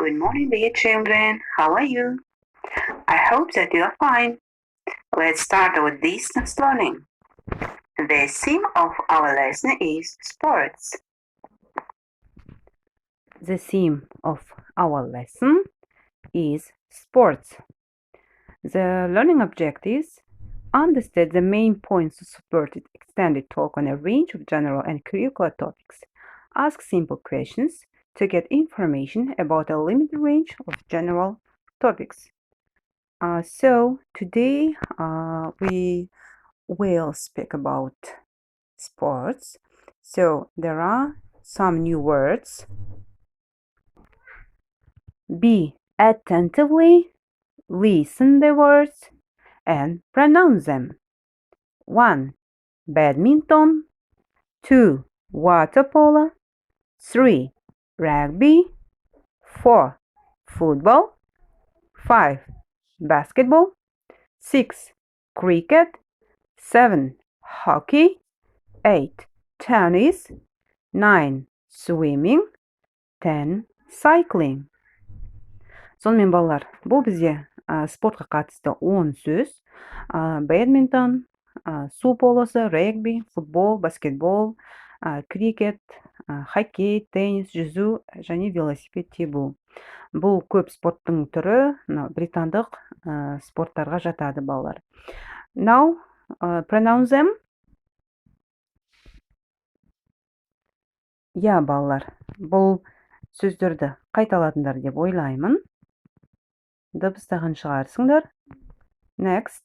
Good morning, dear children. How are you? I hope that you are fine. Let's start with this learning. The theme of our lesson is sports. The theme of our lesson is sports. The learning objectives: understand the main points of supported extended talk on a range of general and curricular topics. Ask simple questions to get information about a limited range of general topics. So today we will speak about sports. So there are some new words. Be attentively, listen the words and pronounce them. 1. Badminton. 2. Water polo. 3. Rugby. 4. Football. 5. Basketball. 6. Cricket. 7. Hockey. 8. Tennis. 9. Swimming. 10. Cycling. Сонымен балалар, бұл бізде спортқа қатысты 10 сөз. Бадминтон, су полосы, регби, футбол, баскетбол, крикет, хоккей, теннис, жүзу және велосипед тебу. Бұл көп спорттың түрі, британдық спорттарға жатады балалар. Now, pronounce them. Я, балалар, бұл сөздерді қайталадыңдар деп ойлаймын. Дыбыстаған шығарсыңдар. Next.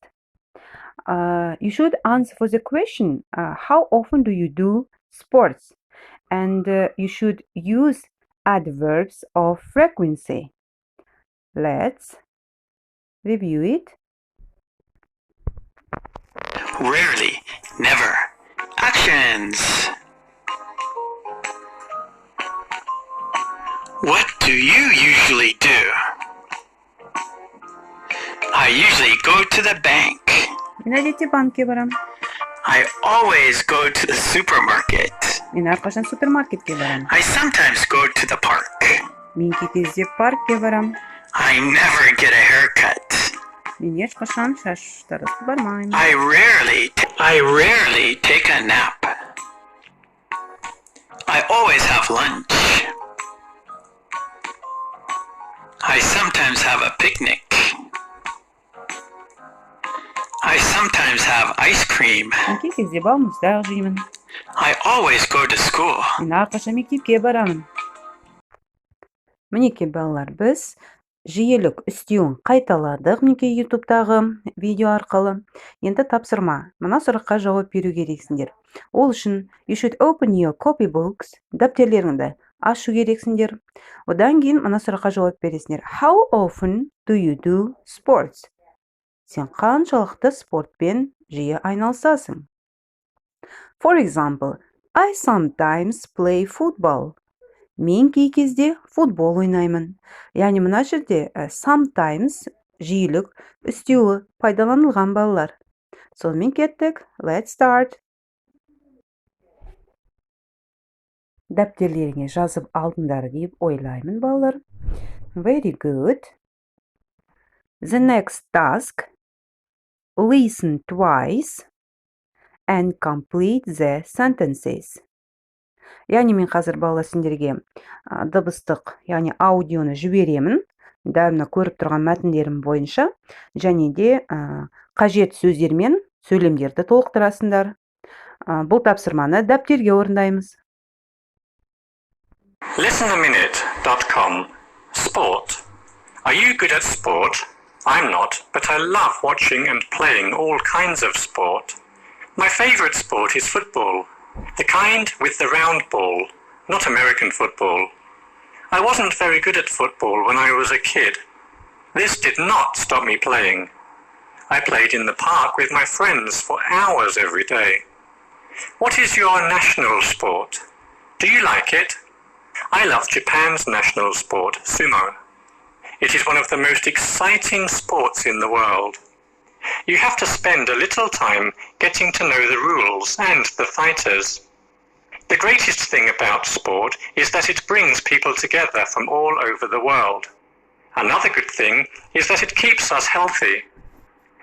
You should answer for the question, how often do you do sports? And you should use adverbs of frequency. Let's review it. Rarely, never. Actions. What do you usually do? I usually go to the bank. Мен әдетте банкке барам. I always go to the supermarket. Мен әрқашан супермаркетке барам. I sometimes go to the park. Мен кей кезде паркке барам. I never get a haircut. Мен ешқашан шаш тарасып бармаймын. I rarely take a nap. I always have lunch. I sometimes have a picnic. I sometimes have ice cream. Мен кей кезде балмұздақ жеймін. I always go to school. Мен әрқашан мектепке барамын. Мінекей балалар, біз жиілік үстеуін қайталадық мінекей ютубтағы видео арқылы. Енді тапсырма. Мына сұраққа жауап беру керексіңдер. Ол үшін you should open your copybooks. Дәптерлеріңді ашу керексіңдер. Одан кейін мына сұраққа жауап бересіңдер. How often do you do sports? Сен қаншалықты спортпен жиі айналысасың? For example, I sometimes play football. Мен кей кезде футбол ойнаймын. Яғни мына жерде sometimes жиілік үстеуі пайдаланылған балалар. Сонымен кеттік. Let's start. Дәптерлеріңе жазып алдыңдар деп ойлаймын балалар. Very good. The next task. Listen twice and complete the sentences. Яғни мен қазір балалар сендерге дыбыстық, яғни аудионы жіберемін. Дәл мына көріп тұрған мәтіндерім бойынша және де қажет сөздер мен сөйлемдерді толықтырасыңдар. Бұл тапсырманы дәптерге орындаймыз. Listenaminute.com. Sport. Are you good at sport? I'm not, but I love watching and playing all kinds of sport. My favorite sport is football, the kind with the round ball, not American football. I wasn't very good at football when I was a kid. This did not stop me playing. I played in the park with my friends for hours every day. What is your national sport? Do you like it? I love Japan's national sport, sumo. It is one of the most exciting sports in the world. You have to spend a little time getting to know the rules and the fighters. The greatest thing about sport is that it brings people together from all over the world. Another good thing is that it keeps us healthy.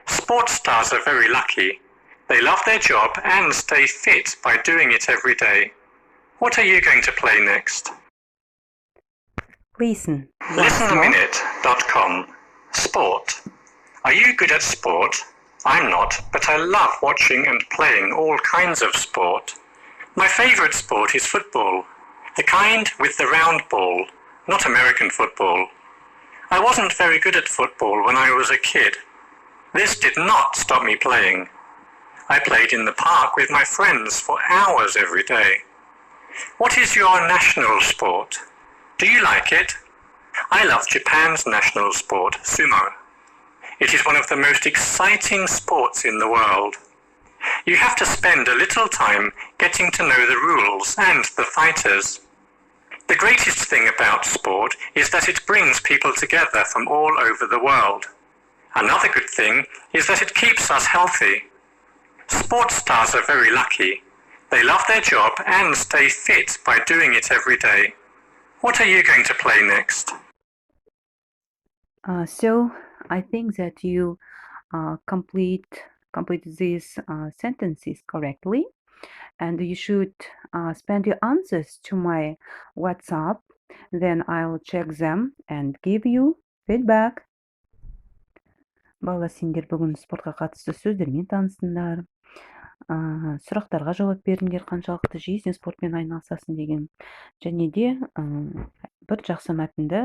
Sports stars are very lucky. They love their job and stay fit by doing it every day. What are you going to play next? Listen. Once more. Listenaminute.com. Sport. Are you good at sport? I'm not, but I love watching and playing all kinds of sport. My favorite sport is football, the kind with the round ball, not American football. I wasn't very good at football when I was a kid. This did not stop me playing. I played in the park with my friends for hours every day. What is your national sport? Do you like it? I love Japan's national sport, sumo. It is one of the most exciting sports in the world. You have to spend a little time getting to know the rules and the fighters. The greatest thing about sport is that it brings people together from all over the world. Another good thing is that it keeps us healthy. Sports stars are very lucky. They love their job and stay fit by doing it every day. What are you going to play next? So I think that you complete these sentences correctly, and you should spend your answers to my WhatsApp. Then I'll check them and give you feedback. Балалар, сендер бүгін спортқа қатысты сөздермен таныстыңдар. Сұрақтарға жауап беріңдер, қаншалықты жиі сен спортпен айналысасың деген. Және де бір жақсы мәтінді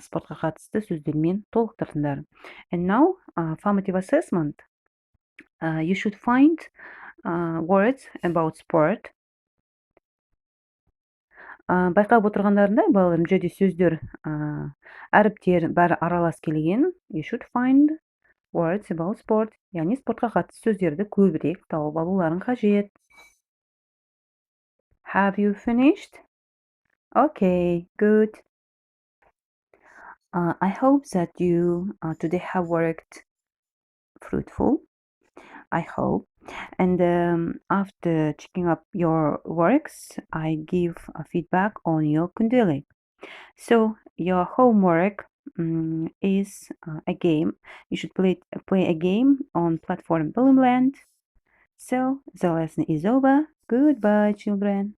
спортқа қатысты сөздермен толықтырдыңдар. And now, formative assessment. You should find words about sport. Байқап отырғандарында, балаларым, жерде сөздер, әріптер бәрі аралас келген. You should find words about sport. Яғни спортқа қатысты сөздерді көбірек тауып алуларың қажет. Have you finished? Okay, good. I hope that you today have worked fruitful. I hope. And after checking up your works, I give a feedback on your kundalini. So your homework is a game. You should play a game on platform Bloomland. So the lesson is over. Goodbye, children.